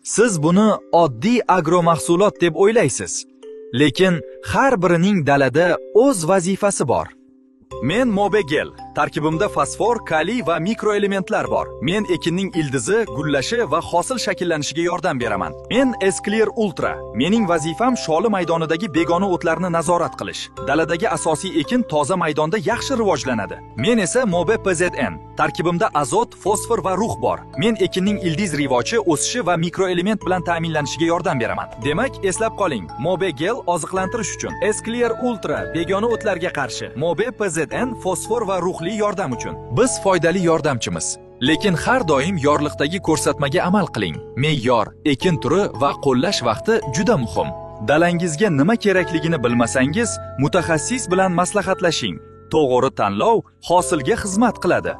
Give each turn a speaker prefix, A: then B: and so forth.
A: Siz buni oddiy agromahsulot deb o'ylaysiz, lekin har birining dalada o'z vazifasi bor. Men Mobegel. Tarkibimda fosfor, kaliy va mikroelementlar bor. Men ekinning ildizi, gullashi va hosil shaklanishiga yordam beraman. Men S-Clear Ultra. Mening vazifam sholi maydonidagi begona o'tlarni nazorat qilish. Daladagi asosiy ekin toza maydonda yaxshi rivojlanadi. Men esa Mobe PZN. Tarkibimda azot, fosfor va rux bor. Men ekinning ildiz rivoji, o'sishi va mikroelement bilan ta'minlanishiga yordam beraman. Demak, eslab qoling. Mobegel oziqlantirish uchun, S-Clear Ultra begona o'tlarga qarshi, Mobe PZN fosfor va ruhli yordam uchun. Biz foydali yordamchimiz. Lekin har doim yorliqdagi ko'rsatmaga amal qiling. Me'yor, ekin turi va qo'llash vaqti juda muhim. Dalangizga nima kerakligini bilmasangiz, mutaxassis bilan maslahatlashing. To'g'ri tanlov hosilga xizmat qiladi.